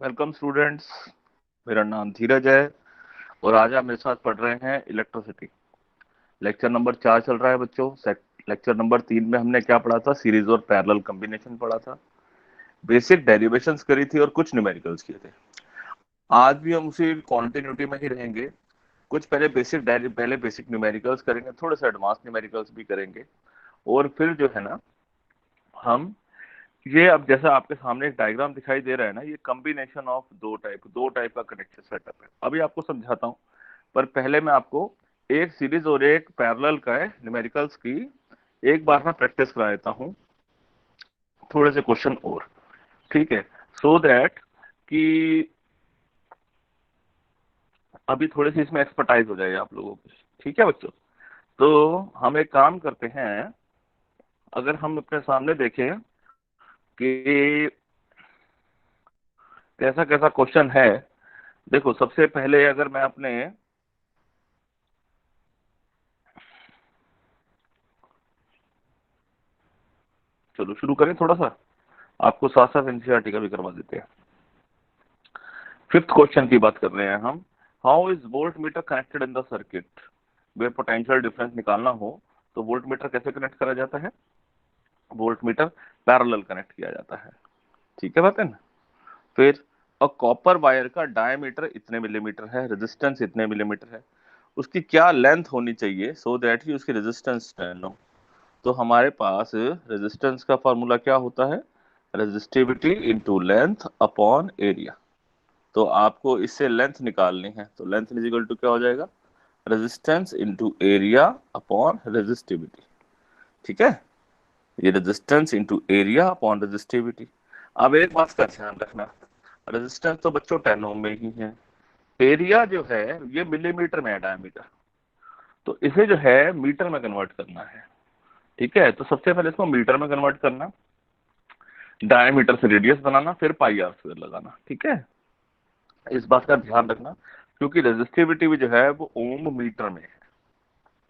Welcome students. मेरा नाम धीरज है और आज आप मेरे साथ पढ़ रहे हैं इलेक्ट्रिसिटी। लेक्चर नंबर 4 चल रहा है बच्चों। लेक्चर नंबर 3 में हमने क्या पढ़ा था? सीरीज और पैरेलल कॉम्बिनेशन पढ़ा था, बेसिक डेरिवेशंस करी थी और कुछ न्यूमेरिकल्स किए थे। आज भी हम उसी कॉन्टिन्यूटी में ही रहेंगे। कुछ पहले बेसिक न्यूमेरिकल्स करेंगे, थोड़े से एडवांस न्यूमेरिकल्स भी करेंगे और फिर जो है ना, हम ये अब जैसा आपके सामने एक डायग्राम दिखाई दे रहा है ना, ये कॉम्बिनेशन ऑफ दो टाइप का कनेक्शन सेटअप है। अभी आपको समझाता हूँ, पर पहले मैं आपको एक सीरीज और एक पैरेलल का है न्यूमेरिकल्स की एक बार मैं प्रैक्टिस करा देता हूँ, थोड़े से क्वेश्चन और। ठीक है, सो दैट कि अभी थोड़ी सी इसमें एक्सपर्टाइज हो जाए आप लोगों की। ठीक है बच्चों, तो हम एक काम करते हैं। अगर हम अपने सामने देखें कि कैसा कैसा क्वेश्चन है, देखो सबसे पहले अगर मैं अपने चलो शुरू करें, थोड़ा सा आपको साथ साथ एनसीईआरटी का भी करवा देते हैं। फिफ्थ क्वेश्चन की बात कर रहे हैं हम। How is volt meter connected in the circuit? Way potential difference निकालना हो तो वोल्ट मीटर कैसे कनेक्ट करा जाता है? वोल्ट मीटर पैरेलल कनेक्ट किया जाता है। ठीक है बात है ना। फिर अ कॉपर वायर का डायमीटर इतने मिलीमीटर है, रेजिस्टेंस इतने मिलीमीटर है, उसकी क्या लेंथ होनी चाहिए सो दैट ही उसकी रेजिस्टेंस 10 हो? तो हमारे पास रेजिस्टेंस का फॉर्मूला क्या होता है? Resistivity into length upon area. तो आपको इससे लेंथ निकालनी है, तो लेंथ इज इक्वल टू क्या हो जाएगा? Resistance into area upon resistivity. ठीक है, ये resistance into area upon resistivity. अब एक बात का ध्यान रखना, रेजिस्टेंस तो बच्चों 10 ओम में ही है, एरिया जो है ये मिलीमीटर में है, डायमीटर, तो इसे जो है मीटर में कन्वर्ट करना है। ठीक है, तो सबसे पहले इसको मीटर में कन्वर्ट करना, डायमीटर से रेडियस बनाना, फिर पाई आर स्क्वायर लगाना। ठीक है, इस बात का ध्यान रखना, क्योंकि रेजिस्टिविटी भी जो है वो ओम मीटर में है।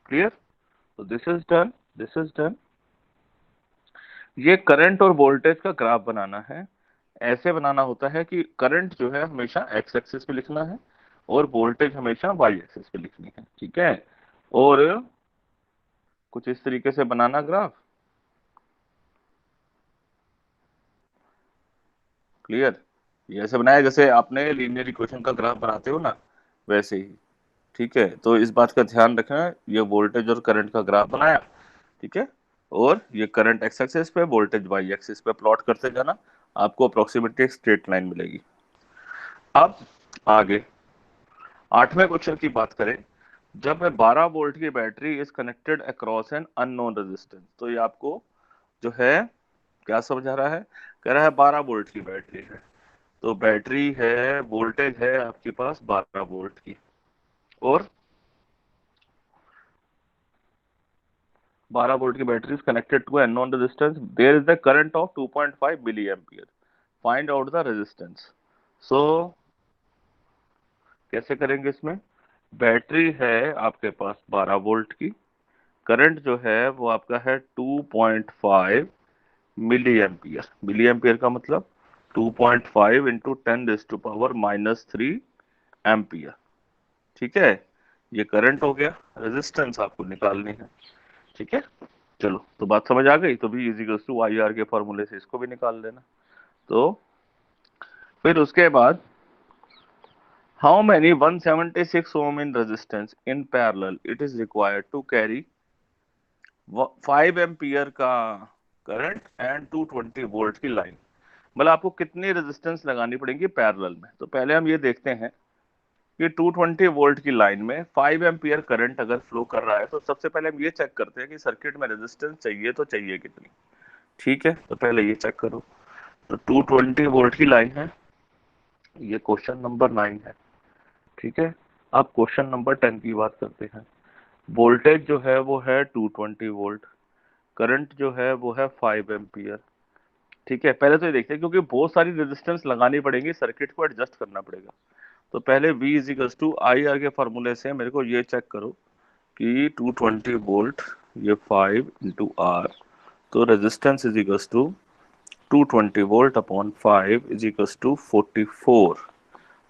क्लियर? तो this is done, this is done. ये करंट और वोल्टेज का ग्राफ बनाना है। ऐसे बनाना होता है कि करंट जो है हमेशा एक्स एक्सिस पे लिखना है और वोल्टेज हमेशा वाई एक्सिस पे लिखनी है। ठीक है, और कुछ इस तरीके से बनाना ग्राफ। क्लियर? ये ऐसे बनाया जैसे आपने लीनियर इक्वेशन का ग्राफ बनाते हो ना, वैसे ही। ठीक है, तो इस बात का ध्यान रखना, ये वोल्टेज और करंट का ग्राफ बनाया। ठीक है, और ये करंट एक्स एक्सिस पे, वोल्टेज वाई एक्सिस पे प्लॉट करते जाना, आपको अप्रोक्सीमेटली एक स्ट्रेट लाइन मिलेगी। अब आगे आठवें क्वेश्चन की बात करें। जब 12 वोल्ट की battery is connected across an unknown resistance, तो ये आपको जो है क्या समझा रहा है? कह रहा है 12 वोल्ट की बैटरी है, तो बैटरी है, वोल्टेज है आपके पास 12 वोल्ट की, और 12 वोल्ट की battery is connected to unknown resistance, there is the current of 2.5 milli ampere, find out the resistance. So कैसे करेंगे इसमें? बैटरी है आपके पास 12 वोल्ट की, करंट जो है वो आपका है 2.5 मिली एम्पियर। मिली एम्पियर का मतलब 2.5 इंटू 10⁻³ एम्पियर। ठीक है, ये करंट हो गया, रेजिस्टेंस आपको निकालनी है। ठीक है, चलो तो बात समझ आ गई। तो भी इजिकल्स टू आई आर के फॉर्मूले से इसको भी निकाल लेना। तो फिर उसके बाद how many 176 ohm in resistance in parallel it is required to carry 5 ampere का करंट एंड 220 वोल्ट की लाइन। मतलब आपको कितनी रेजिस्टेंस लगानी पड़ेगी पैरेलल में? तो पहले हम ये देखते हैं कि 220 वोल्ट की लाइन में 5 एम्पियर करंट अगर फ्लो कर रहा है, तो सबसे पहले हम ये चेक करते हैं कि सर्किट में रेजिस्टेंस चाहिए तो चाहिए कितनी। ठीक है, तो पहले ये चेक करो। तो 220 वोल्ट की लाइन है, ये क्वेश्चन नंबर 9 है। ठीक है, अब क्वेश्चन नंबर 10 की बात करते हैं। वोल्टेज जो है वो है 220 वोल्ट, करंट जो है वो है 5 एम्पियर। ठीक है, पहले तो ये देखते हैं, क्योंकि बहुत सारी रेजिस्टेंस लगानी पड़ेगी, सर्किट को एडजस्ट करना पड़ेगा। तो पहले V is equals to I R के फॉर्मूले से मेरे को ये चेक करो कि 220 वोल्ट, ये 5 इंटू आर, तो resistance is equals to 220 volt upon 5 is equal to 44।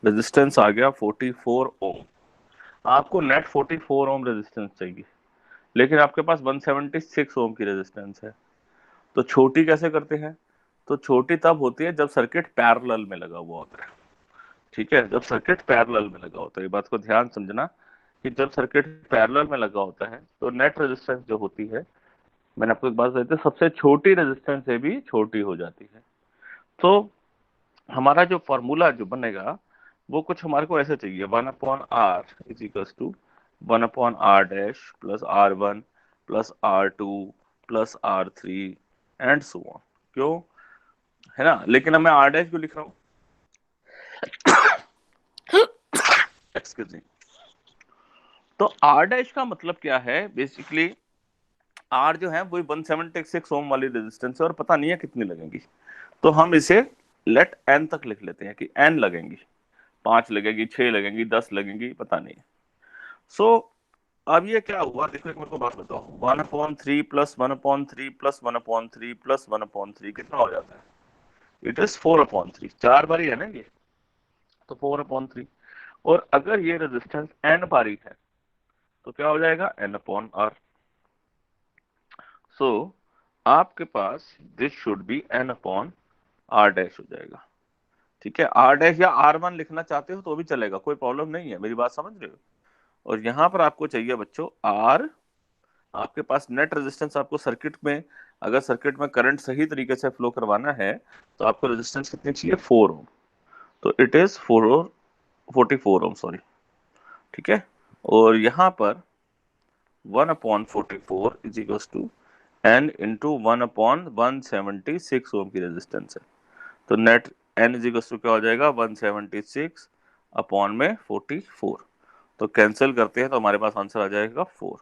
Resistance आ गया 44 ओम। आपको नेट 44 ओम रेजिस्टेंस चाहिए, लेकिन आपके पास 176 ओम की रेजिस्टेंस है। तो छोटी कैसे करते हैं? तो छोटी तब होती है जब सर्किट पैरेलल में लगा हुआ होता है। ठीक है, जब सर्किट पैरेलल में लगा होता है, ये बात को ध्यान समझना कि जब सर्किट पैरेलल में लगा होता है तो नेट रेजिस्टेंस जो होती है, मैंने आपको एक बात बताई थी, सबसे छोटी रेजिस्टेंस से भी छोटी हो जाती है। तो हमारा जो फॉर्मूला जो बनेगा वो कुछ हमारे को ऐसे चाहिए, 1/r is equal to 1/r dash plus r1 plus r2 plus r3 and so on. क्यों है ना? लेकिन अब मैं r डैश क्यों लिख रहा हूं? Excuse me. तो r डैश का मतलब क्या है? बेसिकली r जो है वो 176 ओम वाली रेजिस्टेंस है और पता नहीं है कितनी लगेंगी, तो हम इसे लेट n तक लिख लेते हैं कि n लगेंगी, 5 लगेगी, 6 लगेंगी, 10 लगेंगी, पता नहीं। सो अब ये क्या हुआ, देखो एक मेरे को बात बताओ, 1/3 प्लस 1/3 प्लस 1/3 प्लस 1/3 कितना हो जाता है? It is 4/3। 4 बारी है ना ये, तो 4/3। और अगर ये रेजिस्टेंस n बारी है तो क्या हो जाएगा? n/r। सो आपके पास this should be n/r dash हो जाएगा। ठीक है, r डैश या r1 लिखना चाहते हो तो भी चलेगा, कोई प्रॉब्लम नहीं है, मेरी बात समझ रहे हो? और यहां पर आपको चाहिए बच्चों r, आपके पास नेट रेजिस्टेंस, आपको सर्किट में, अगर सर्किट में करंट सही तरीके से फ्लो करवाना है तो आपको रेजिस्टेंस कितनी चाहिए? 4 ओम। तो इट इज 44 ओम, सॉरी। ठीक है, और यहां पर 1/44 is equal to n into 1/176 ohm की रेजिस्टेंस है। तो net n is equal to क्या हो जाएगा? 176 अपॉन में 44। तो कैंसिल करते हैं तो हमारे पास आंसर आ जाएगा 4।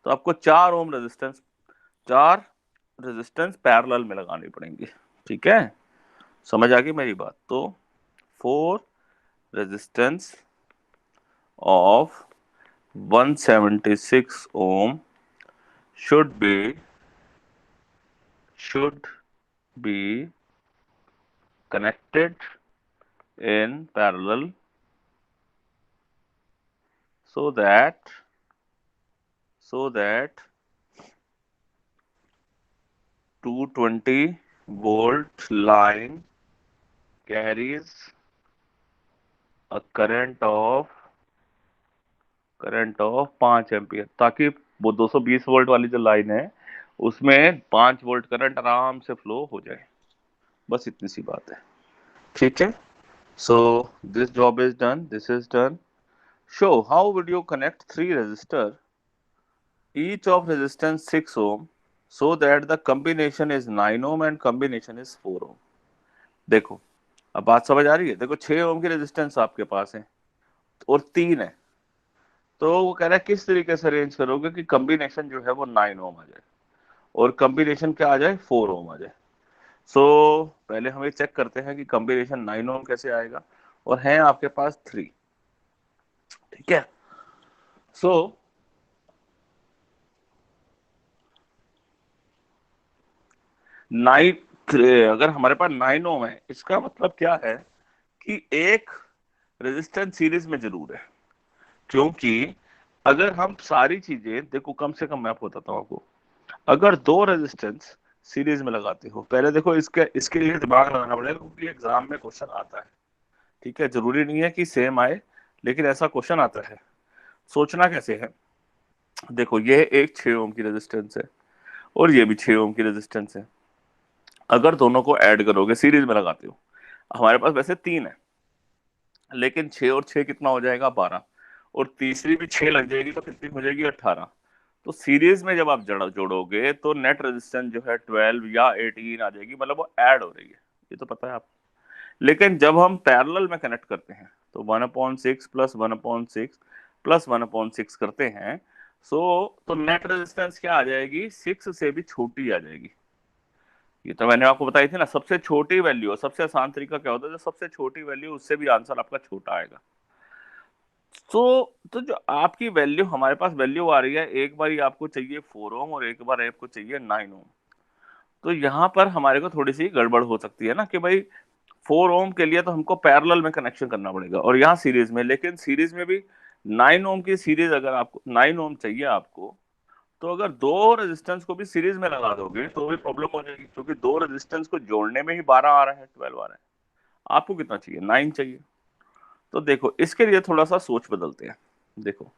तो आपको 4 ओम रेजिस्टेंस, 4 रेजिस्टेंस पैरेलल में लगानी पड़ेंगी। ठीक है, समझ आ गई मेरी बात? तो 4 resistance of 176 ohm should be connected in parallel so that 220 volt line carries a current of 5 ampere, ताकि वो 220 वोल्ट वाली जो लाइन है उसमें 5 वोल्ट करंट आराम से फ्लो हो जाए। बस इतनी सी बात है। ठीक है, so this job is done, this is done. Show how would you connect 3 resistor each of resistance 6 ohm so that the combination is 9 ohm and combination is 4 ohm। देखो अब बात समझ आ रही है? देखो 6 ओम की रेजिस्टेंस आपके पास है और 3 है, तो वो कह रहा है किस तरीके से अरेंज करोगे कि कॉम्बिनेशन जो है वो 9 ओम आ जाए और कॉम्बिनेशन क्या आ जाए? 4 ओम आ जाए। सो पहले हम ये चेक करते हैं कि कॉम्बिनेशन 9 ओम कैसे आएगा, और है आपके पास 3। ठीक है, सो नाइन, अगर हमारे पास 9 ओम है, इसका मतलब क्या है कि एक रेजिस्टेंस सीरीज में जरूर है। क्योंकि अगर हम सारी चीजें देखो, कम से कम मैं आपको बताता हूँ, आपको अगर 2 रेजिस्टेंस सीरीज में लगाते हो, पहले देखो इसके इसके लिए दिमाग लगाना पड़ेगा क्योंकि एग्जाम में क्वेश्चन आता है। ठीक है, जरूरी नहीं है कि सेम आए, लेकिन ऐसा क्वेश्चन आता है। सोचना कैसे है? देखो ये एक 6 ओम की रेजिस्टेंस है और ये भी 6 ओम की रेजिस्टेंस है। अगर दोनों को ऐड करोगे, सीरीज में लगाते हो, हमारे पास वैसे 3 है, लेकिन 6 और 6 कितना हो जाएगा? 12। और तीसरी भी 6 लग जाएगी तो कितनी हो जाएगी? 18। तो सीरीज में जब आप जोड़ोगे तो नेट रेजिस्टेंस जो है 12 या 18 आ जाएगी, मतलब वो ऐड हो रही है, ये तो पता है आपको। लेकिन जब हम पैरेलल में कनेक्ट करते हैं तो 1/6 प्लस 1/6 प्लस 1/6 करते हैं, सो तो नेट रेजिस्टेंस क्या आ जाएगी? 6 से भी छोटी आ जाएगी। ये तो मैंने आपको बताई थी ना, सबसे छोटी वैल्यू, सबसे आसान तरीका क्या होता है? जो सबसे छोटी वैल्यू, उससे भी आंसर आपका छोटा आएगा। तो जो आपकी वैल्यू, हमारे पास वैल्यू आ रही है, एक बार आपको चाहिए 4 ओम और एक बार आपको चाहिए 9 ओम। तो यहाँ पर हमारे को थोड़ी सी गड़बड़ हो सकती है ना कि भाई 4 ओम के लिए तो हमको पैरेलल में कनेक्शन करना पड़ेगा और यहाँ सीरीज में, लेकिन सीरीज में भी 9 ओम की सीरीज, अगर आपको 9 ओम चाहिए आपको, तो अगर दो रेजिस्टेंस को भी सीरीज में लगा दोगे तो भी प्रॉब्लम हो जाएगी, क्योंकि दो रेजिस्टेंस को जोड़ने में ही 12 आ रहा है, 12 आ रहा है। आपको कितना चाहिए? 9 चाहिए। तो देखो इसके लिए थोड़ा सा सोच बदलते हैं। देखो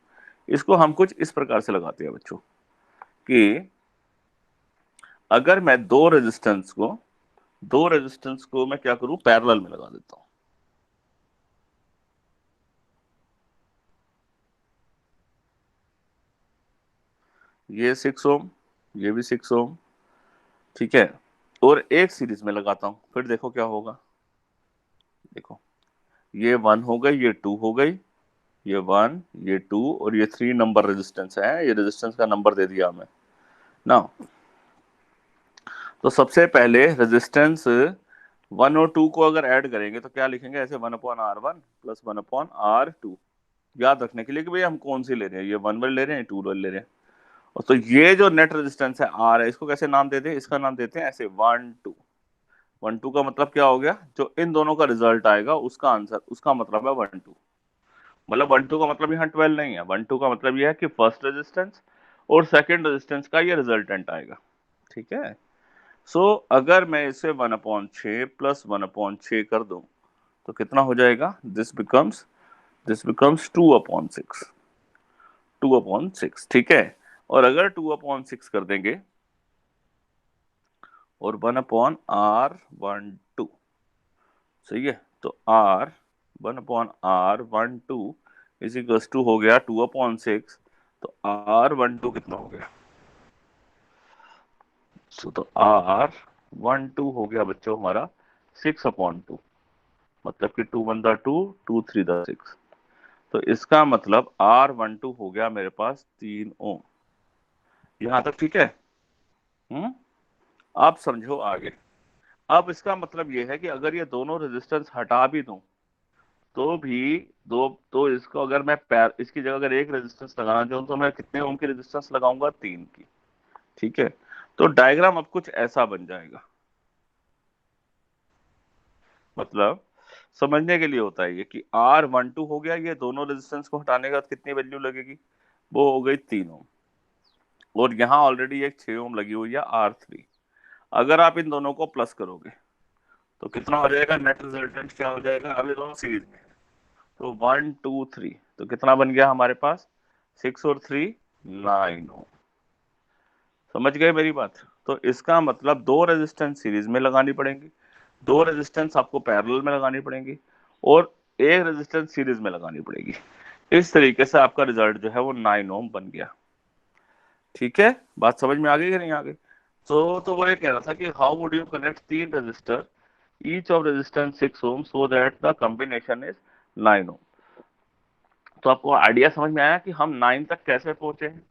इसको हम कुछ इस प्रकार से लगाते हैं बच्चों कि अगर मैं दो रेजिस्टेंस को मैं क्या करूं, पैरेलल में लगा देता हूं। ये 6 ओम, ये भी 6 ओम, ठीक है, और एक सीरीज में लगाता हूं, फिर देखो क्या होगा। देखो ये 1 हो गई, ये 2 हो गई, ये 1, ये 2 और ये 3 नंबर रेजिस्टेंस है। ये रेजिस्टेंस का नंबर दे दिया हमें ना। तो सबसे पहले रेजिस्टेंस 1 और 2 को अगर ऐड करेंगे तो क्या लिखेंगे, ऐसे 1/R1 प्लस 1/R2, याद रखने के लिए कि भाई हम कौन सी ले रहे हैं, ये 1 वाली ले रहे हैं, 2 वाली ले रहे हैं। और तो ये जो नेट रेजिस्टेंस है R है, इसको कैसे नाम देते हैं, इसका नाम देते हैं ऐसे 1 2। 1 2 का मतलब क्या हो गया, जो इन दोनों का रिजल्ट आएगा उसका आंसर, उसका मतलब है 1 2। मतलब 1 2 का मतलब यहाँ 12 नहीं है, 1 2 का मतलब यह है कि फर्स्ट रेजिस्टेंस और सेकंड रेजिस्टेंस का ये रिजल्टेंट आएगा, ठीक है। सो अगर मैं इसे 1/6 प्लस 1/6 कर दूं तो कितना हो जाएगा, दिस बिकम्स 2/6, 2/6, ठीक है। और अगर 2/6 कर देंगे और 1/R12, सही है, तो R 1/R12 is equals to हो गया 2/6। तो R12 कितना हो गया, तो R12 हो गया बच्चों हमारा 6/2, मतलब कि 2 1 2, 2 3 6। तो इसका मतलब R12 हो गया मेरे पास 3 ओम। यहां तक ठीक है? हम्म, आप समझो आगे। अब इसका मतलब यह है कि अगर ये दोनों रेजिस्टेंस हटा भी दूं तो भी दो, तो इसको अगर मैं इसकी जगह अगर एक रेजिस्टेंस लगाना चाहूँ तो मैं कितने ओम की रेजिस्टेंस लगाऊंगा, 3 की, ठीक है। तो डायग्राम अब कुछ ऐसा बन जाएगा, मतलब समझने के लिए होता है ये कि R12 हो गया, ये दोनों रेजिस्टेंस को हटाने के बाद कितनी वैल्यू लगेगी, वो हो गई 3 ओम। और यहाँ ऑलरेडी एक 6 ओम लगी हुई है R3। अगर आप इन दोनों को प्लस करोगे तो कितना हो जाएगा, नेट रिजल्टेंट क्या हो जाएगा, अब ये दोनों सीरीज में, तो 1 2 3, तो कितना बन गया हमारे पास, 6 और 3 9 ओम। समझ गए मेरी बात? तो इसका मतलब दो रेजिस्टेंस सीरीज में लगानी पड़ेंगी, दो रेजिस्टेंस आपको पैरेलल में लगानी पड़ेंगी, और एक रेजिस्टेंस सीरीज में लगानी पड़ेगी। इस तरीके से आपका रिजल्ट जो है वो 9 ओम बन गया, ठीक है। बात समझ में आ गई कि नहीं आ गई? तो वो ये कह रहा था कि how would you connect 3 resistor, each of resistance 6 ohm, so that the combination is 9 ohm. तो आपको आइडिया समझ में आया कि हम 9 तक कैसे पहुंचे हैं?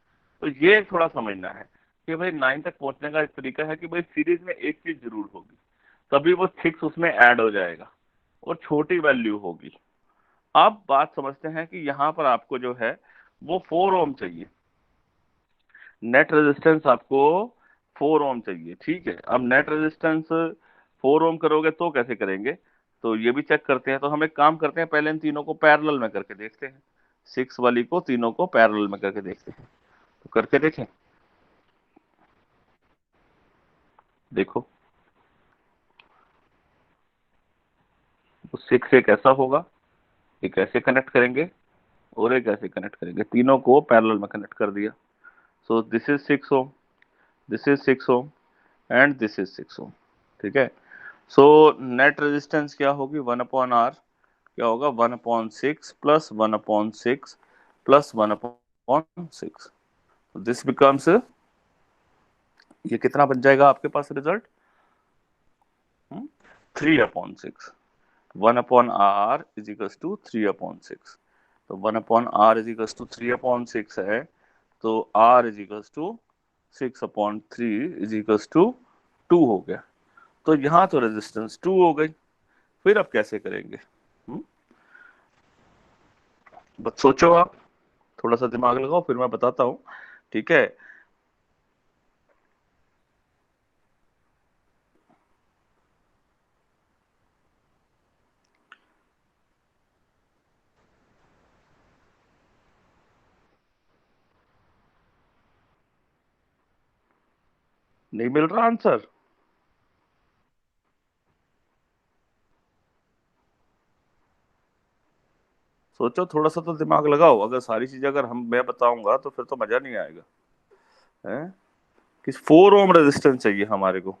तो ये थोड़ा समझना है कि भाई 9 तक पहुंचने का एक तरीका है कि भाई सीरीज में एक चीज जरूर होगी, तभी वो 6 उसमें ऐड हो जाएगा और छोटी वैल्यू होगी। अब बात समझते हैं कि यहाँ पर आपको जो है वो 4 ओम चाहिए, नेट रेजिस्टेंस आपको 4 ओम चाहिए, ठीक है। अब नेट रेजिस्टेंस 4 ओम करोगे तो कैसे करेंगे, तो ये भी चेक करते हैं। तो हम एक काम करते हैं, पहले इन तीनों को पैरेलल में करके देखते हैं, 6 वाली को तीनों को पैरेलल में करके देखते हैं। तो करके देखें, देखो तो 6 एक ऐसा होगा, एक ऐसे कनेक्ट करेंगे और एक ऐसे कनेक्ट करेंगे, तीनों को पैरेलल में कनेक्ट कर दिया। So this is 6 ohm, this is 6 ohm and this is 6 ohm, ठीक है। सो नेट रेजिस्टेंस क्या होगी, 1/R क्या होगा, 1/6 प्लस 1/6 प्लस 1/6। दिस बिकम्स, ये कितना बन जाएगा आपके पास result, 3/6। 1/R is equals to 3/6। तो 1/R इज इक्वल्स टू 3/6 है, तो R is equals to 6/3 is equals to 2 हो गया। तो यहाँ तो रेजिस्टेंस 2 हो गई। फिर अब कैसे करेंगे, बस सोचो आप, थोड़ा सा दिमाग लगाओ, फिर मैं बताता हूँ, ठीक है। नहीं मिल रहा आंसर? सोचो, थोड़ा सा तो दिमाग लगाओ। अगर सारी चीजें अगर मैं बताऊंगा तो फिर तो मजा नहीं आएगा। है कि 4 ओम रेजिस्टेंस चाहिए हमारे को।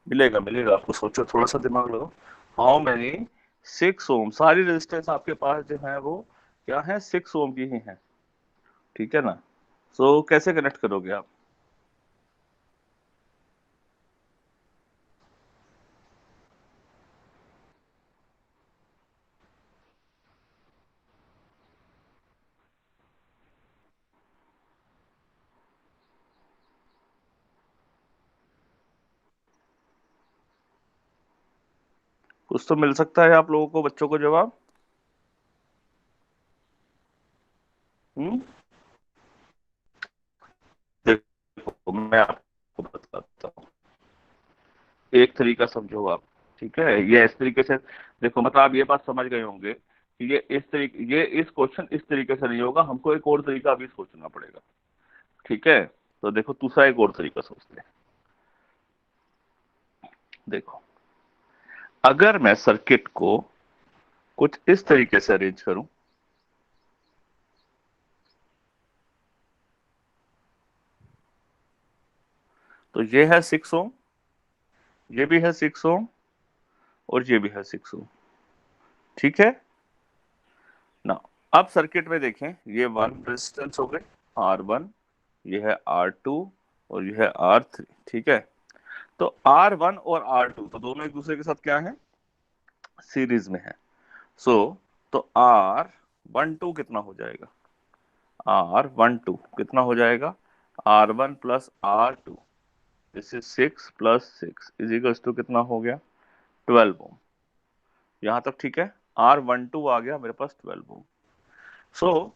मिलेगा मिलेगा आपको, सोचो थोड़ा सा दिमाग लगाओ। हाउ मैनी 6 ओम, सारी रेजिस्टेंस आपके पास जो है वो क्या है, 6 ओम की ही है। ठीक है ना? सो कैसे कनेक्ट करोगे आप? कुछ तो मिल सकता है आप लोगों को, बच्चों को जवाब। हम्म। देखो मैं आपको बताता हूँ, एक तरीका समझो आप। ठीक है, ये इस तरीके से देखो, मतलब आप ये बात समझ गए होंगे कि ये इस क्वेश्चन इस तरीके से नहीं होगा, हमको एक और तरीका अभी सोचना पड़ेगा। ठीक है, तो देखो दूसरा एक और तरीका सोचते हैं। देखो, अगर मैं सर्किट को कुछ इस तरीके से अरेंज करूं, तो ये है 6 ओम, ये भी है 6 ओम, और ये भी है 6 ओम। ठीक है ना? अब सर्किट में देखें, ये 1 रेजिस्टेंस हो गए, R1, ये है R2, और ये है R3। ठीक है, तो R1 और R2 तो दोनों एक दूसरे के साथ क्या है, सीरीज में है। सो तो R12 कितना हो जाएगा, R12 कितना हो जाएगा, R1 plus R2, this is 6 plus 6 is equals to कितना हो गया, 12 ओम। यहां तक ठीक है? R12 आ गया मेरे पास 12 ओम। सो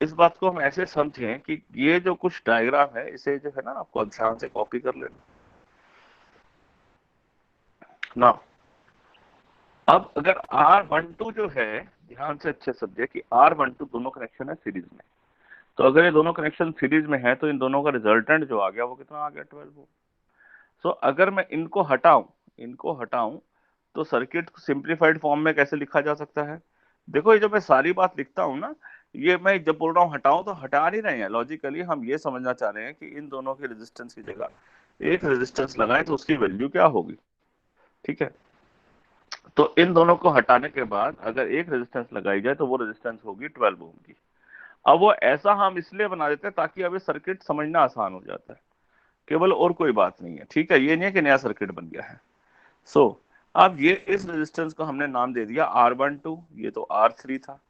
इस बात को हम ऐसे समझें कि ये जो कुछ डायग्राम है, इसे जो है ना आपको ध्यान से कॉपी कर लेना ना। अब अगर R12 जो है, ध्यान से अच्छे समझे कि R12 दोनों कनेक्शन है सीरीज में। तो अगर ये दोनों कनेक्शन सीरीज में है तो इन दोनों का रिजल्टेंट जो आ गया वो कितना आ गया, 12 ओम। सो अगर मैं इनको हटाऊं तो सर्किट को सिंप्लीफाइड फॉर्म में कैसे लिखा जा सकता है? देखो, ये जो मैं सारी बात लिखता हूं ना, ये मैं जब बोल रहा हूं हटाऊं तो हटा नहीं रहे हैं, लॉजिकली हम ये समझना चाह रहे हैं कि इन दोनों के रेजिस्टेंस की जगह एक रेजिस्टेंस लगाएं तो उसकी वैल्यू क्या होगी। ठीक है, तो इन दोनों को हटाने के बाद अगर एक रेजिस्टेंस लगाई जाए तो वो रेजिस्टेंस होगी 12 ओम की। अब वो ऐसा हम इसलिए बना देते हैं ताकि अब ये सर्किट समझना आसान हो जाता है, केवल और कोई बात नहीं है। ठीक है, ये नहीं है कि नया सर्किट बन गया है। सो अब ये इस रेजिस्टेंस को हमने नाम दे दिया R12, ये तो R3 था।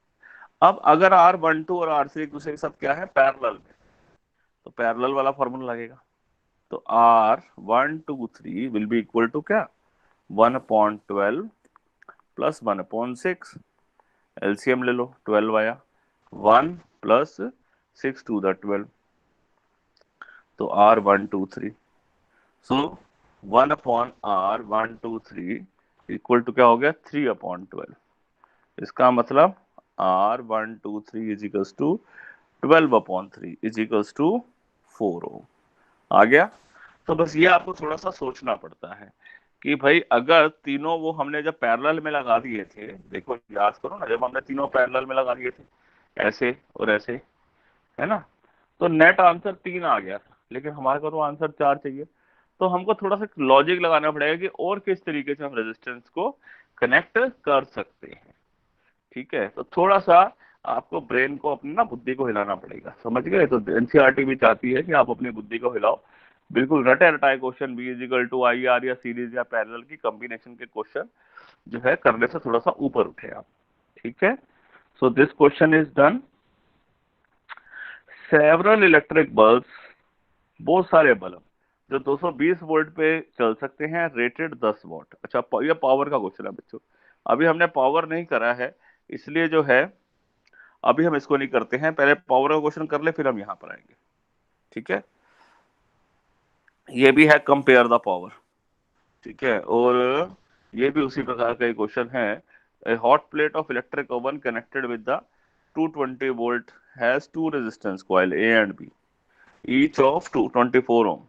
अब अगर R12 और R3 एक दूसरे के साथ क्या है, पैरेलल में, तो पैरेलल वाला फॉर्मूला लगेगा। तो R123 will be equal to क्या, 1/12 प्लस 1/6। एलसीएम ले लो, 12 आया, 1 प्लस 6 to the 12, तो R123। So 1/R123 equal to क्या हो गया, 3/12। इसका मतलब R123 is equals to 12/3 is equals to 4 ohm. आ गया? तो बस ये आपको थोड़ा सा सोचना पड़ता है कि भाई अगर तीनों वो हमने जब पैरेलल में लगा दिए थे, देखो याद करो ना, जब हमने तीनों पैरेलल में लगा दिए थे ऐसे और ऐसे, है ना, तो नेट आंसर 3 आ गया था, लेकिन हमारे को तो आंसर 4 चाहिए। तो हमको थोड़ा सा लॉजिक लगाना पड़ेगा कि और किस तरीके से हम रेजिस्टेंस को कनेक्ट कर सकते हैं। ठीक है, तो थोड़ा सा आपको ब्रेन को, अपनी ना बुद्धि को हिलाना पड़ेगा, समझ गए? तो एनसीईआरटी भी चाहती है कि आप अपनी बुद्धि को हिलाओ। बिल्कुल रटे रटाए question, B is equal to I R या सीरीज या पैरेलल की कॉम्बिनेशन के क्वेश्चन जो है करने से थोड़ा सा ऊपर उठे आप। ठीक है, so this question is done. Several electric bulbs, बहुत सारे बल्ब जो 220 वोल्ट पे चल सकते हैं, रेटेड 10 वॉट। अच्छा, ये पावर का क्वेश्चन है बच्चों, अभी हमने पावर नहीं करा है, इसलिए जो है अभी हम इसको नहीं करते हैं, पहले पावर का क्वेश्चन कर ले फिर हम यहां पर आएंगे। ठीक है, ये भी है कंपेयर द पावर। ठीक है, और ये भी उसी प्रकार का एक क्वेश्चन है। ए hot plate of electric oven connected with the 220 volt has two resistance coil A and B, each of 224 ohm,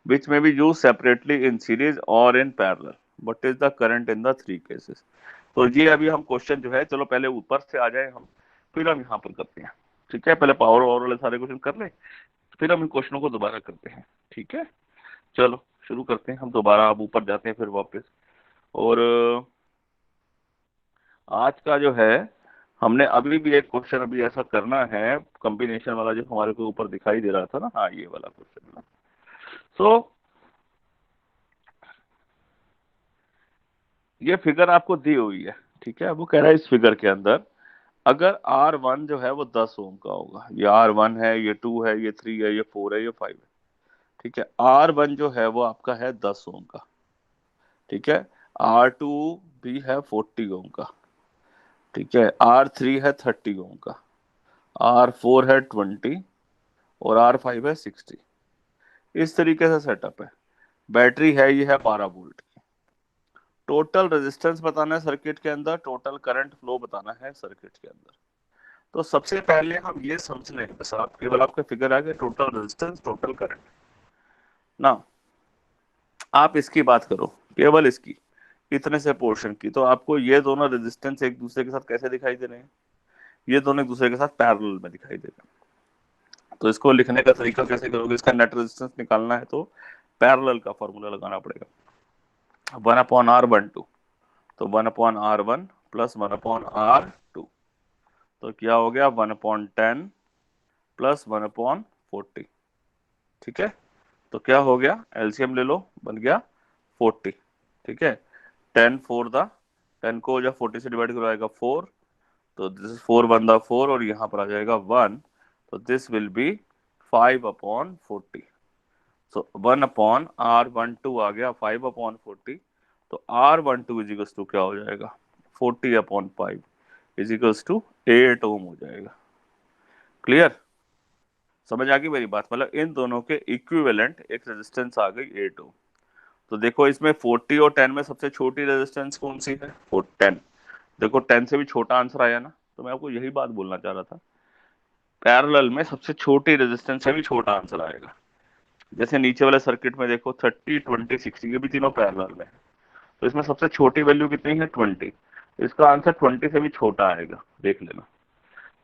which may be used separately in series or in parallel. What is the current in the three cases? तो ये अभी हम question जो है, चलो पहले ऊपर से आ जाए हम, फिर हम यहाँ पर करते हैं। ठीक है, पहले पावर और वाले सारे क्वेश्चन कर ले, फिर हम इन क्वेश्चनों को दोबारा करते हैं। ठीक है, चलो शुरू करते हैं हम दोबारा। अब ऊपर जाते हैं फिर वापस। और आज का जो है, हमने अभी भी एक क्वेश्चन अभी ऐसा करना है कॉम्बिनेशन वाला, जो हमारे को ऊपर दिखाई दे रहा था ना, हाँ ये वाला क्वेश्चन। सो ये फिगर आपको दी हुई है। ठीक है, वो कह रहा है इस फिगर के अंदर अगर R1 जो है वो 10 ओम का होगा, ये R1 है, ये 2 है, ये 3 है, ये 4 है, ये 5 है। ठीक है, R1 जो है वो आपका है 10 ओम का। ठीक है, R2 भी है 40 ओम का। ठीक है, R3 है 30 ओम का, R4 है 20 और R5 है 60। इस तरीके से सेटअप है। बैटरी है, ये है 12 वोल्ट की। टोटल रेजिस्टेंस बताना है सर्किट के अंदर, टोटल करंट फ्लो बताना है सर्किट के अंदर। तो सबसे पहले हम ये समझ लें, बस आप केवल आपका फिगर आ गया, टोटल रेजिस्टेंस टोटल करंट ना। आप इसकी बात करो, केवल इसकी, इतने से पोर्शन की, तो आपको ये दोनों रेजिस्टेंस एक दूसरे के साथ कैसे दिखाई दे रहे हैं? ये दोनों एक दूसरे के साथ पैरेलल में दिखाई दे रहे हैं। तो इसको लिखने का तरीका कैसे करोगे? इसका नेट रेजिस्टेंस निकालना है तो पैरेलल का फॉर्मूला लगाना पड़ेगा, 1/R12। तो 1/R1 प्लस 1/R2, तो क्या हो गया 1/10 प्लस 1/40। ठीक है, तो क्या हो गया, एलसीएम ले लो, बन गया 40। ठीक है, 10 4 द 10 को जब 40 से डिवाइड करो आएगा 4, तो दिस इज 4 1 द 4 और यहाँ पर आ जाएगा 1, तो this will be 5/40। So 1/R12 आ गया 5/40, तो R12 इज इक्वल्स टू क्या हो जाएगा, 40/5 इज इक्वल्स टू 8 ओम हो जाएगा। क्लियर? समझ आ गई मेरी बात? मतलब इन दोनों के इक्विवेलेंट एक रेजिस्टेंस आ गई 8 ओम। तो देखो इसमें 40 और 10 में सबसे छोटी रेजिस्टेंस कौन सी है? 10। देखो 10 से भी छोटा आंसर आया ना, तो मैं आपको यही बात बोलना चाह रहा था, पैरेलल में सबसे छोटी रेजिस्टेंस से भी छोटा आंसर आएगा। जैसे नीचे वाले सर्किट में देखो 30 20 60, ये भी तीनों पैरेलल में है, तो इसमें सबसे छोटी वैल्यू कितनी है? 20। इसका आंसर 20 से भी छोटा आएगा, देख लेना।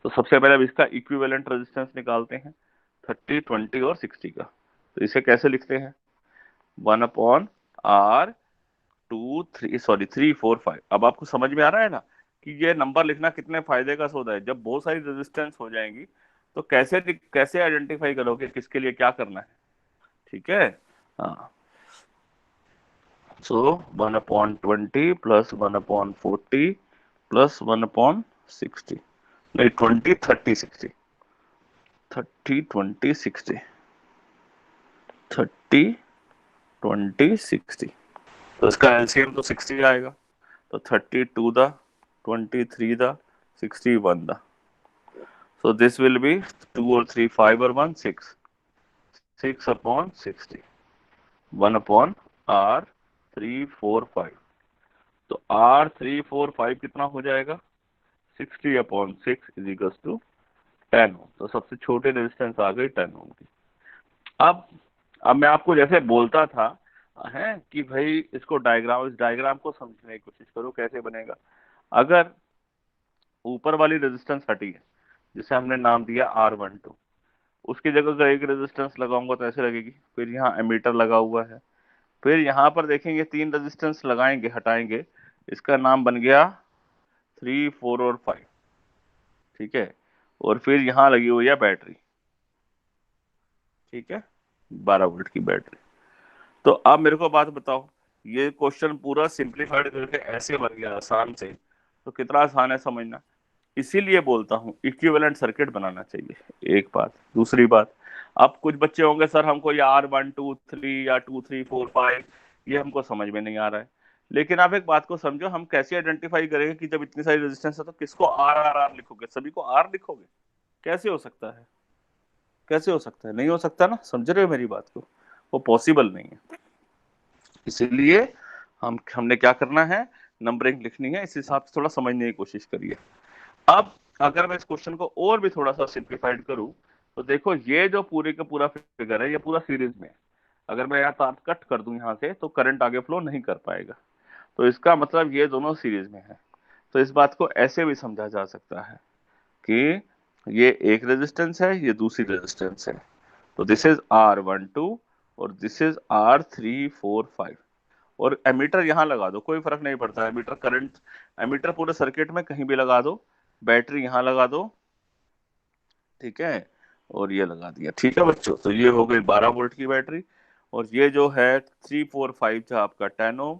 तो सबसे पहले अब इसका इक्विवेलेंट रेजिस्टेंस निकालते हैं, 30 20 और 60 का। तो इसे कैसे लिखते हैं? 1/R2 3 4 5। अब आपको समझ में आ रहा है ना कि ये नंबर लिखना कितने फायदे का सौदा है। जब बहुत सारी रेजिस्टेंस हो जाएंगी तो कैसे कैसे आइडेंटिफाई करोगे किसके लिए क्या करना है? ठीक है, हाँ। सो 1/20 प्लस 1/40 प्लस 1/60, नहीं 20 30 60, 30 20 60, 30 20 60। तो इसका एलसीएम तो 60 आएगा, तो 32 the 23 the 61 the, so this will be 2 or 3 5 or 1 6, 6/60, 1/R345। तो R345 कितना हो जाएगा? 60/6 इज इक्वल टू 10 ओम। तो सबसे छोटे रेजिस्टेंस आ गई 10 ओम की। अब मैं आपको जैसे बोलता था है कि भाई इसको डायग्राम, इस डायग्राम को समझने की कोशिश करो कैसे बनेगा। अगर ऊपर वाली रेजिस्टेंस हटी है जिसे हमने नाम दिया R12, उसकी जगह अगर एक रेजिस्टेंस लगाऊंगा तो ऐसे लगेगी। फिर यहाँ एमीटर लगा हुआ है, फिर यहाँ पर देखेंगे 3 रेजिस्टेंस लगाएंगे, हटाएंगे, इसका नाम बन गया 3 4 और 5। ठीक है, और फिर यहाँ लगी हुई है बैटरी। ठीक है, 12 वोल्ट की बैटरी। तो अब मेरे को बात बताओ, ये क्वेश्चन पूरा सिंप्लीफाइड करके ऐसे बन गया आसान से, तो कितना आसान है समझना। इसीलिए बोलता हूँ इक्विवेलेंट सर्किट बनाना चाहिए, एक बात। दूसरी बात, अब कुछ बच्चे होंगे सर हमको ये R1 2 3 या 2 3 4 5 ये हमको समझ में नहीं आ रहा है। लेकिन आप एक बात को समझो, हम कैसे आइडेंटिफाई करेंगे कि जब इतनी सारी रेजिस्टेंस है तो किसको R R R लिखोगे? सभी को R लिखोगे? कैसे हो सकता है? कैसे हो सकता है? नहीं हो सकता ना, समझ रहे हो मेरी बात को? वो पॉसिबल नहीं है। इसीलिए हमने क्या करना है, नंबरिंग लिखनी है, इस हिसाब से थोड़ा समझने की कोशिश करिए। अब अगर मैं इस क्वेश्चन को और भी थोड़ा सा सिंप्लीफाइड करूं तो देखो ये जो पूरे का पूरा फिगर है ये पूरा सीरीज में है। अगर मैं यहाँ तार कट कर दूं यहाँ से तो करंट आगे फ्लो नहीं कर पाएगा। तो इसका मतलब ये दोनों सीरीज में है। तो इस बात को ऐसे भी समझा जा सकता है कि ये एक रेजिस्टेंस है, ये दूसरी रेजिस्टेंस है। तो दिस इज R12 और दिस इज R345। और एमीटर यहाँ लगा दो, कोई फर्क नहीं पड़ता। एमीटर करंट, एमीटर पूरे सर्किट में कहीं भी लगा दो। बैटरी यहाँ लगा दो, ठीक है, और ये लगा दिया। ठीक है बच्चों, तो ये हो गई 12 वोल्ट की बैटरी। और ये जो है 345 था आपका 10 ओम,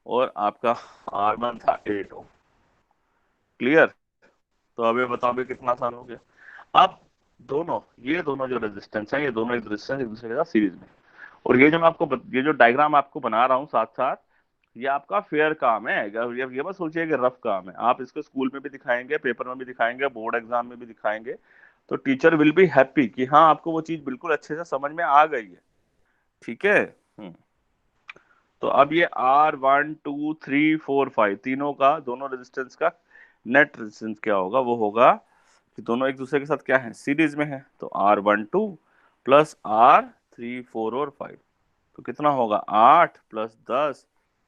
और आपका R1 था 8 ओम। क्लियर? तो अब ये बताओ भी कितना आसान हो गया। अब दोनों, ये दोनों जो रेजिस्टेंस है, ये दोनों एक रेजिस्टेंस एक दूसरे के साथ सीरीज में। और ये जो मैं आपको ये जो डायग्राम आपको बना रहा हूँ साथ साथ, ये आपका फेयर काम है। ये मत सोचिए कि रफ काम है। आप इसको स्कूल में भी दिखाएंगे, पेपर में भी दिखाएंगे, बोर्ड एग्जाम में भी दिखाएंगे, तो टीचर विल बी हैप्पी कि हाँ आपको वो चीज बिल्कुल अच्छे से समझ में आ गई है। ठीक है। तो अब ये R1 2 3 4 5 तीनों का, दोनों रेजिस्टेंस का नेट रेजिस्टेंस क्या होगा? वो होगा कि दोनों एक दूसरे के साथ क्या है, सीरीज में है। तो R12 प्लस R3 4 और 5, तो कितना होगा? 8 प्लस 10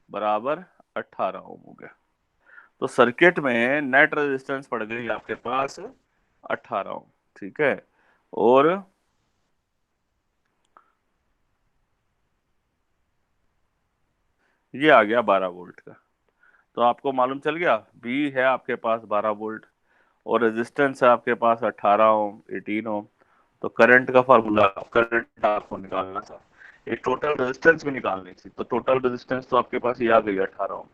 बराबर 18 ओम हो गया। तो सर्किट में नेट रेजिस्टेंस पड़ गई आपके पास 18 ओम। ठीक है। और ये आ गया 12 वोल्ट का। तो आपको मालूम चल गया, बी है आपके पास 12 वोल्ट और रेजिस्टेंस है आपके पास 18 ओम, 18 ओम। तो करंट का फार्मूला, करंट आपको निकालना था, एक टोटल रेजिस्टेंस भी निकालनी थी। तो टोटल रेजिस्टेंस तो आपके पास ये आ गई 18 ओम।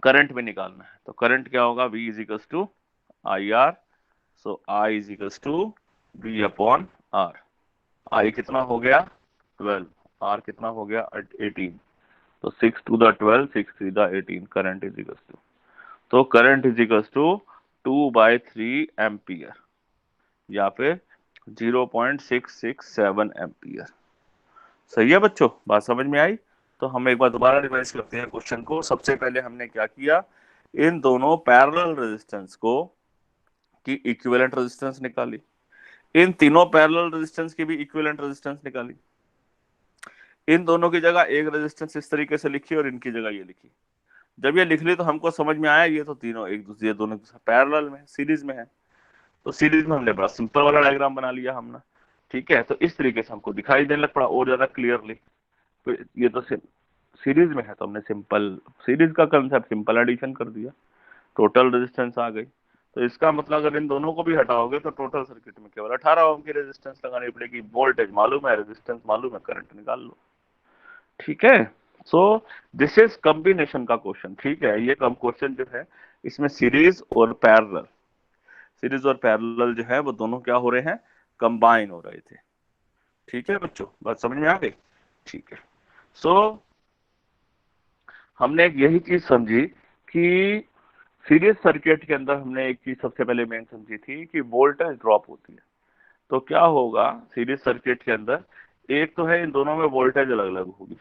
करंट भी निकालना है, तो करंट क्या होगा? V is equals to I R. So I is equals to V upon R। I कितना हो गया? 12। R कितना हो गया? 18। तो 6 two the 12, 6 3 the 18। Current is equals to, तो current is equals to 2/3 ampere, या फिर 0.667 एम्पियर। सही है बच्चों, बात समझ में आई? तो हम एक बार दोबारा रिवाइज करते हैं क्वेश्चन को। सबसे पहले हमने क्या किया, इन दोनों पैरेलल रेजिस्टेंस को की इक्विवेलेंट रेजिस्टेंस निकाली, इन तीनों पैरेलल रेजिस्टेंस की भी इक्विवेलेंट रेजिस्टेंस निकाली, इन दोनों की जगह एक रेजिस्टेंस इस तरीके से लिखी और इनकी जगह ये लिखी। जब ये लिख ली तो हमको समझ में आया ये तो तीनों एक दूसरे, दोनों पैरेलल में, सीरीज में है। तो सीरीज में हमने बड़ा सिंपल वाला डायग्राम बना लिया हमने। ठीक है, तो इस तरीके से हमको दिखाई देने लग पड़ा और ज्यादा क्लियरली। तो ये तो सीरीज में है, तो हमने सिंपल सीरीज का कंसेप्ट सिंपल एडिशन कर दिया, टोटल रेजिस्टेंस आ गई। तो इसका मतलब अगर इन दोनों को भी हटाओगे तो टोटल सर्किट में केवल 18 ओम की रेजिस्टेंस लगानी पड़ेगी। वोल्टेज मालूम है, रेजिस्टेंस मालूम है, करंट निकाल लो। ठीक है। सो दिस इज कॉम्बिनेशन का क्वेश्चन। ठीक है, ये कम क्वेश्चन जो है इसमें सीरीज और पैरेलल, सीरीज और पैरेलल जो है वो दोनों क्या हो रहे हैं? कंबाइन हो रहे थे। ठीक है बच्चों, बात समझ में आ गई? ठीक है। सो हमने एक यही चीज समझी कि सीरीज सर्किट के अंदर हमने एक चीज सबसे पहले मेन समझी थी कि वोल्टेज ड्रॉप होती है। तो क्या होगा सीरीज सर्किट के अंदर? एक तो है इन दोनों में वोल्टेज अलग अलग होगी।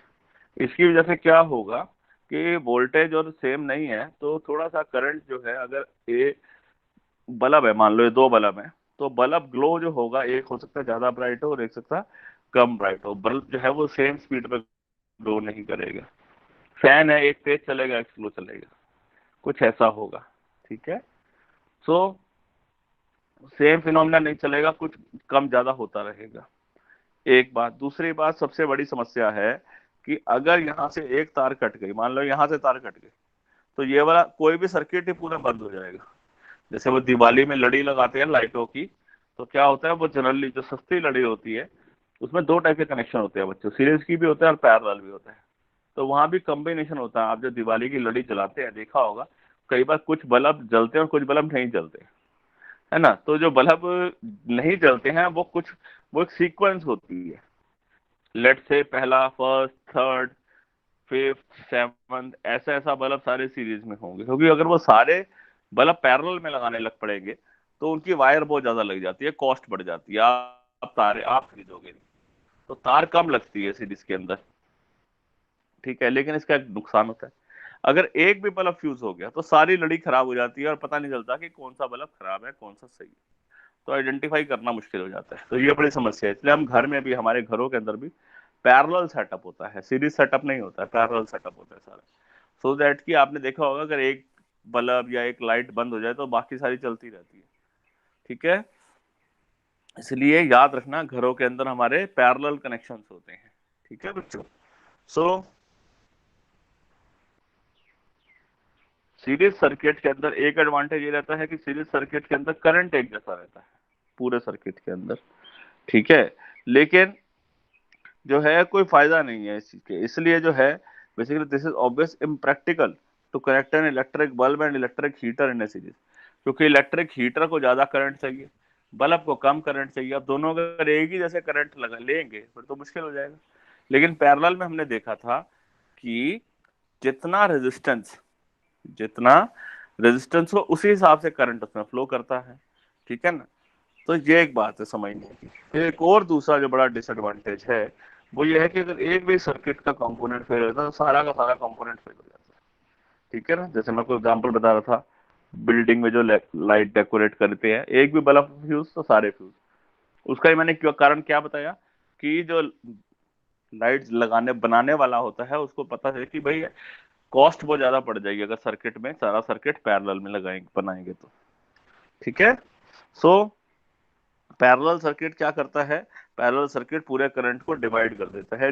इसकी वजह से क्या होगा कि वोल्टेज और सेम नहीं है तो थोड़ा सा करंट जो है, अगर ए बल्ब है, मान लो ये दो बल्ब है, तो बल्ब ग्लो जो होगा, एक हो सकता है ज्यादा ब्राइट हो और एक सकता कम ब्राइट हो। बल्ब जो है वो सेम स्पीड पे ग्लो नहीं करेगा। फैन है, एक तेज चलेगा एक स्लो चलेगा, कुछ ऐसा होगा। ठीक है। सो सेम फिनोमिना नहीं चलेगा, कुछ कम ज्यादा होता रहेगा। एक बात। दूसरी बात, सबसे बड़ी समस्या है कि अगर यहाँ से एक तार कट गई, मान लो यहाँ से तार कट गई, तो ये वाला कोई भी सर्किट ही पूरा बंद हो जाएगा। जैसे वो दिवाली में लड़ी लगाते हैं लाइटों की, तो क्या होता है, वो जनरली जो सस्ती लड़ी होती है उसमें दो टाइप के कनेक्शन होते हैं बच्चों, सीरीज की भी होता है और पैरेलल भी होता है। तो वहां भी कॉम्बिनेशन होता है। आप जो दिवाली की लड़ी जलाते हैं देखा होगा, कई बार कुछ बल्ब जलते हैं और कुछ बल्ब नहीं जलते, है ना? तो जो बल्ब नहीं जलते हैं वो कुछ, वो एक सीक्वेंस होती है। लेट से पहला, फर्स्ट, थर्ड, फिफ्थ, सेवंथ, ऐसा ऐसा बल्ब सारे सीरीज में होंगे, क्योंकि अगर वो सारे बल्ब पैरेलल में लगाने लग पड़ेंगे तो उनकी वायर बहुत ज्यादा लग जाती है, कॉस्ट बढ़ जाती है, आप तारे आप खरीदोगे नहीं। तो तार कम लगती है सीरीज के अंदर। ठीक है, लेकिन इसका एक नुकसान होता है, अगर एक भी बल्ब फ्यूज हो गया तो सारी लड़ी खराब हो जाती है और पता नहीं चलता कि कौन सा बल्ब खराब है कौन सा सही है, तो आइडेंटिफाई करना मुश्किल हो जाता है। तो ये बड़ी समस्या है, इसलिए हम घर में भी, हमारे घरों के अंदर भी पैरेलल सेटअप होता है, सीरीज सेटअप नहीं होता है, पैरेलल सेटअप होता है सारा, सो दैट कि आपने देखा होगा अगर एक बल्ब या एक लाइट बंद हो जाए तो बाकी सारी चलती रहती है, ठीक है। इसलिए याद रखना घरों के अंदर हमारे पैरेलल कनेक्शंस होते हैं, ठीक है बच्चों। सो सीरीज सर्किट के अंदर एक एडवांटेज ये रहता है कि सीरीज सर्किट के अंदर करंट एक जैसा रहता है पूरे सर्किट के अंदर, ठीक है। लेकिन जो है कोई फायदा नहीं है इस चीज के, इसलिए जो है basically this is obvious impractical to connect an electric bulb and electric heater in a series, क्योंकि इलेक्ट्रिक हीटर को ज्यादा करंट चाहिए, बल्ब को कम करंट चाहिए। अब दोनों अगर एक ही जैसे करंट लगा लेंगे फिर तो मुश्किल हो जाएगा। लेकिन पैरेलल में हमने देखा था कि जितना रेजिस्टेंस जितना रेजिस्टेंस हो उसी हिसाब से करंट उसमें फ्लो करता है, ठीक है ना। तो ये एक बात है समझने की। फिर एक और दूसरा जो बड़ा डिसएडवांटेज है वो ये है कि अगर एक भी सर्किट का कंपोनेंट फेल होता है तो सारा का सारा कंपोनेंट फेल हो जाता है, ठीक है ना। जैसे मैं कोई एग्जांपल बता रहा था, बिल्डिंग में जो लाइट डेकोरेट करते हैं, एक भी बल्ब फ्यूज तो सारे फ्यूज। उसका ही मैंने कारण क्या बताया कि जो लाइट लगाने बनाने वाला होता है उसको पता है कि भाई कॉस्ट बहुत ज्यादा पड़ जाएगी अगर सर्किट में सारा सर्किट पैरेलल में लगाएंगे बनाएंगे तो, ठीक है। सो पैरेलल सर्किट क्या करता है, पैरेलल सर्किट पूरे करंट को डिवाइड कर देता है,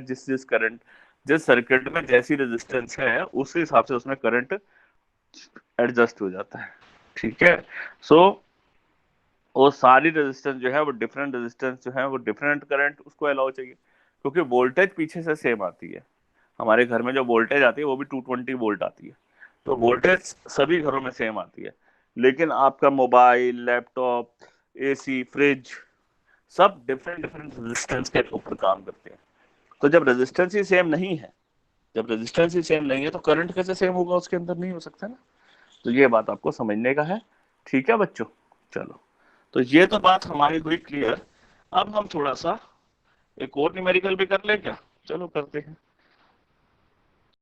जिस सर्किट में जैसी रेजिस्टेंस है उस हिसाब से उसमें करंट एडजस्ट हो जाता है, ठीक है। सो वो सारी रेजिस्टेंस जो है वो डिफरेंट रेजिस्टेंस जो है वो डिफरेंट करंट उसको अलाउ चाहिए, क्योंकि वोल्टेज पीछे से सेम आती है। हमारे घर में जो वोल्टेज आती है वो भी 220 वोल्ट आती है, तो वोल्टेज सभी घरों में सेम आती है। लेकिन आपका मोबाइल, लैपटॉप, एसी, फ्रिज सब डिफरेंट डिफरेंट रेजिस्टेंस के ऊपर काम करते हैं। तो जब रेजिस्टेंस ही सेम नहीं है, जब रेजिस्टेंस ही सेम नहीं है तो करंट कैसे सेम होगा, उसके अंदर नहीं हो सकता ना। तो ये बात आपको समझने का है, ठीक है बच्चों। चलो, तो ये तो बात हमारी हुई क्लियर। अब हम थोड़ा सा एक और न्यूमेरिकल भी कर ले क्या, चलो करते हैं।